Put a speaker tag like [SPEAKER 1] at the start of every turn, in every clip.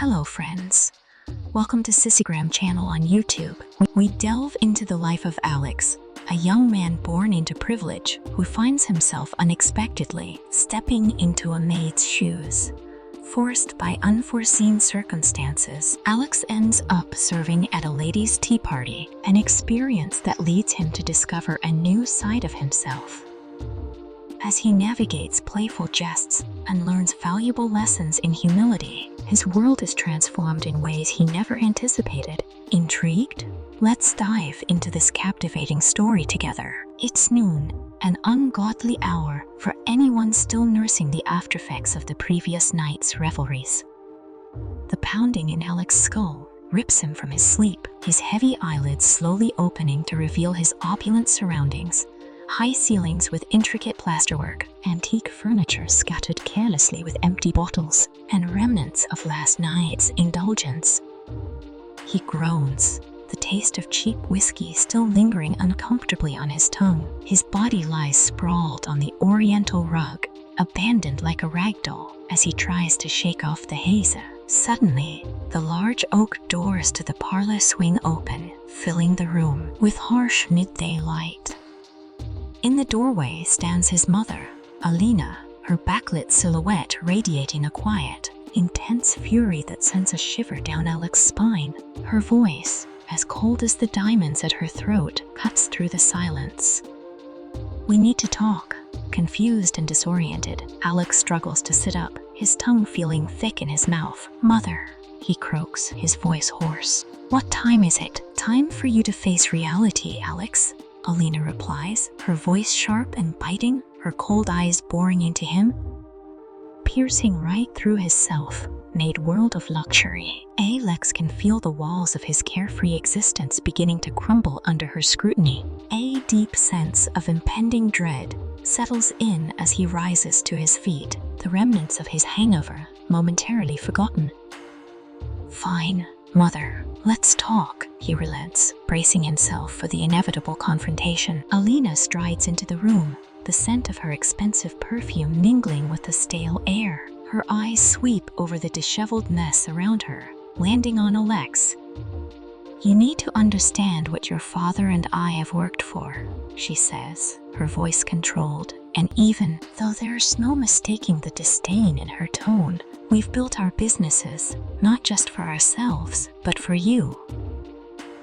[SPEAKER 1] Hello friends, welcome to Sissygram channel on YouTube. We delve into the life of Alex, a young man born into privilege who finds himself unexpectedly stepping into a maid's shoes. Forced by unforeseen circumstances, Alex ends up serving at a ladies' tea party, an experience that leads him to discover a new side of himself. As he navigates playful jests and learns valuable lessons in humility, his world is transformed in ways he never anticipated. Intrigued? Let's dive into this captivating story together. It's noon, an ungodly hour for anyone still nursing the aftereffects of the previous night's revelries. The pounding in Alex's skull rips him from his sleep, his heavy eyelids slowly opening to reveal his opulent surroundings. High ceilings with intricate plasterwork, antique furniture scattered carelessly with empty bottles, and remnants of last night's indulgence. He groans, the taste of cheap whiskey still lingering uncomfortably on his tongue. His body lies sprawled on the oriental rug, abandoned like a rag doll, as he tries to shake off the haze. Suddenly, the large oak doors to the parlor swing open, filling the room with harsh midday light. In the doorway stands his mother, Alina, her backlit silhouette radiating a quiet, intense fury that sends a shiver down Alex's spine. Her voice, as cold as the diamonds at her throat, cuts through the silence. "We need to talk." Confused and disoriented, Alex struggles to sit up, his tongue feeling thick in his mouth. "Mother," he croaks, his voice hoarse. "What time is it?" "Time for you to face reality, Alex," Alina replies, her voice sharp and biting, her cold eyes boring into him, piercing right through his self-made world of luxury. Alex can feel the walls of his carefree existence beginning to crumble under her scrutiny. A deep sense of impending dread settles in as he rises to his feet, the remnants of his hangover momentarily forgotten. "Fine, Mother, let's talk," he relents, bracing himself for the inevitable confrontation. Alina strides into the room, the scent of her expensive perfume mingling with the stale air. Her eyes sweep over the disheveled mess around her, landing on Alex. "You need to understand what your father and I have worked for," she says, her voice controlled, and even though there's no mistaking the disdain in her tone, we've built our businesses, not just for ourselves, but for you.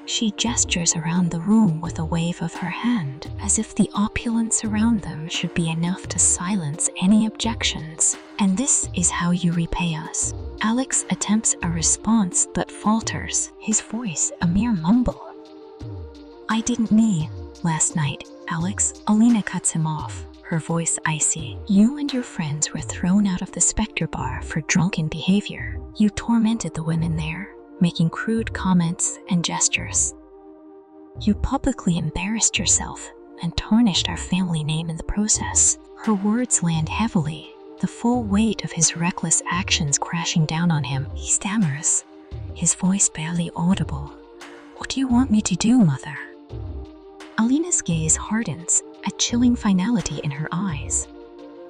[SPEAKER 1] She gestures around the room with a wave of her hand, as if the opulence around them should be enough to silence any objections. "And this is how you repay us." Alex attempts a response but falters, his voice a mere mumble. "I didn't mean last night, Alex," Alina cuts him off, her voice icy. "You and your friends were thrown out of the Spectre Bar for drunken behavior. You tormented the women there, making crude comments and gestures. You publicly embarrassed yourself and tarnished our family name in the process." Her words land heavily, the full weight of his reckless actions crashing down on him. He stammers, his voice barely audible. "What do you want me to do, Mother?" Alina's gaze hardens, a chilling finality in her eyes.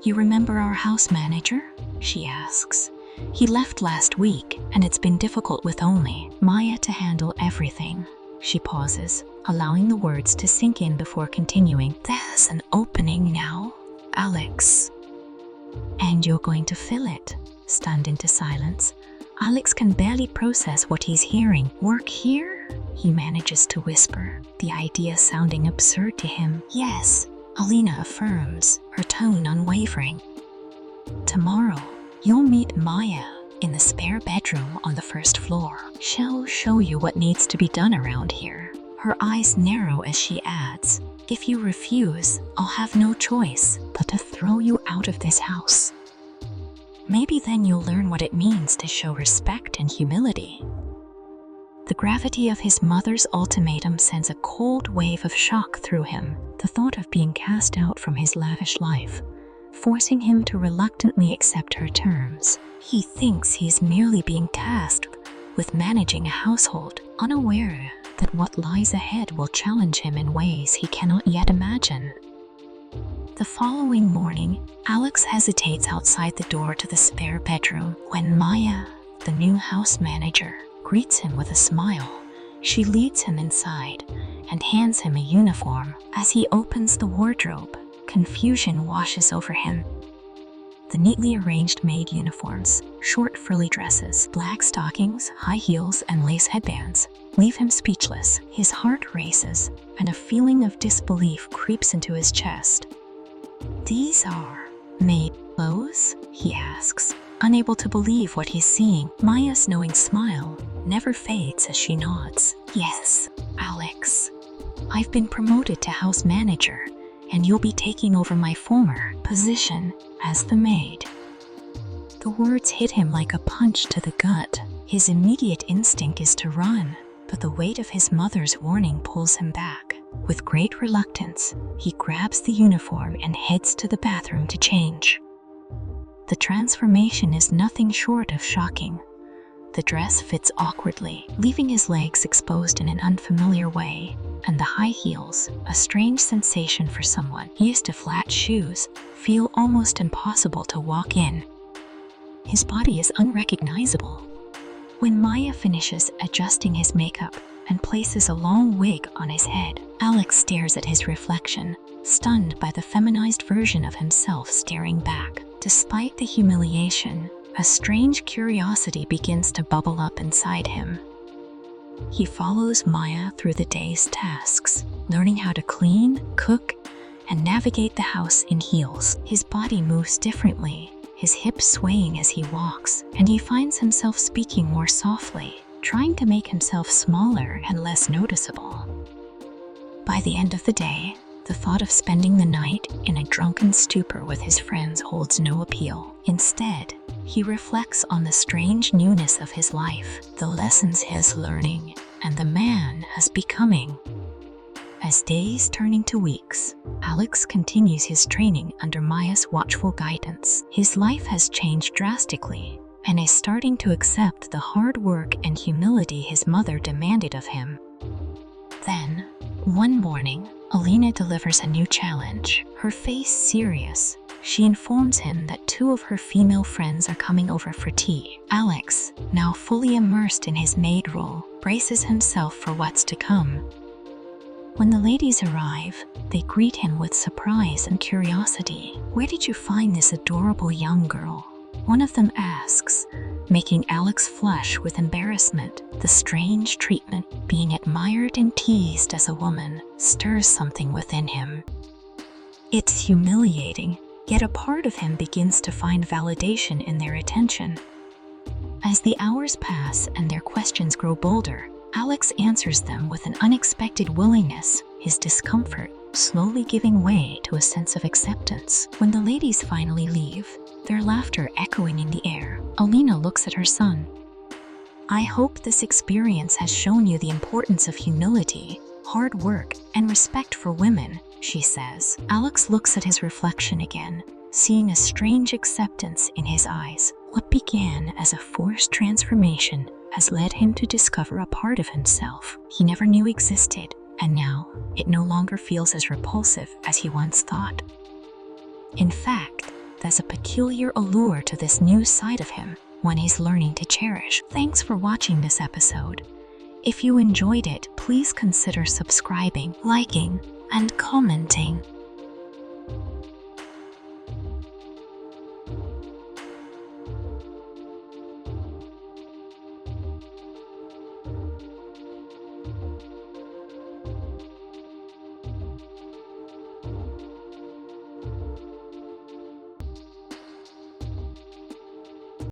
[SPEAKER 1] "You remember our house manager?" she asks. "He left last week, and it's been difficult with only Maya to handle everything." She pauses, allowing the words to sink in before continuing. "There's an opening now, Alex. And you're going to fill it." Stunned into silence, Alex can barely process what he's hearing. "Work here?" he manages to whisper, the idea sounding absurd to him. "Yes," Alina affirms, her tone unwavering. "Tomorrow, you'll meet Maya in the spare bedroom on the first floor. She'll show you what needs to be done around here." Her eyes narrow as she adds, "If you refuse, I'll have no choice but to throw you out of this house. Maybe then you'll learn what it means to show respect and humility." The gravity of his mother's ultimatum sends a cold wave of shock through him, the thought of being cast out from his lavish life, forcing him to reluctantly accept her terms. He thinks he's merely being tasked with managing a household, unaware that what lies ahead will challenge him in ways he cannot yet imagine. The following morning, Alex hesitates outside the door to the spare bedroom when Maya the new house manager, greets him with a smile. She leads him inside and hands him a uniform. As he opens the wardrobe, confusion washes over him. The neatly arranged maid uniforms, short frilly dresses, black stockings, high heels, and lace headbands leave him speechless. His heart races, and a feeling of disbelief creeps into his chest. "These are maid clothes?" he asks, unable to believe what he's seeing. Maya's knowing smile never fades as she nods. "Yes, Alex. I've been promoted to house manager, and you'll be taking over my former position as the maid." The words hit him like a punch to the gut. His immediate instinct is to run, but the weight of his mother's warning pulls him back. With great reluctance, he grabs the uniform and heads to the bathroom to change. The transformation is nothing short of shocking. The dress fits awkwardly, leaving his legs exposed in an unfamiliar way, and the high heels, a strange sensation for someone used to flat shoes, feel almost impossible to walk in. His body is unrecognizable. When Maya finishes adjusting his makeup and places a long wig on his head, Alex stares at his reflection, stunned by the feminized version of himself staring back. Despite the humiliation, a strange curiosity begins to bubble up inside him. He follows Maya through the day's tasks, learning how to clean, cook, and navigate the house in heels. His body moves differently, his hips swaying as he walks, and he finds himself speaking more softly, trying to make himself smaller and less noticeable. By the end of the day, the thought of spending the night in a drunken stupor with his friends holds no appeal. Instead, he reflects on the strange newness of his life, the lessons he is learning, and the man he is becoming. As days turn into weeks, Alex continues his training under Maya's watchful guidance. His life has changed drastically, and is starting to accept the hard work and humility his mother demanded of him. Then, one morning, Alina delivers a new challenge. Her face serious, she informs him that 2 of her female friends are coming over for tea. Alex, now fully immersed in his maid role, braces himself for what's to come. When the ladies arrive, they greet him with surprise and curiosity. "Where did you find this adorable young girl?" one of them asks, making Alex flush with embarrassment. The strange treatment, being admired and teased as a woman, stirs something within him. It's humiliating, yet a part of him begins to find validation in their attention. As the hours pass and their questions grow bolder, Alex answers them with an unexpected willingness, his discomfort slowly giving way to a sense of acceptance. When the ladies finally leave, their laughter echoing in the air, Alina looks at her son. "I hope this experience has shown you the importance of humility, hard work, and respect for women," she says. Alex looks at his reflection again, seeing a strange acceptance in his eyes. What began as a forced transformation has led him to discover a part of himself he never knew existed, and now it no longer feels as repulsive as he once thought. In fact, there's a peculiar allure to this new side of him, one he's learning to cherish. Thanks for watching this episode. If you enjoyed it, please consider subscribing, liking, and commenting.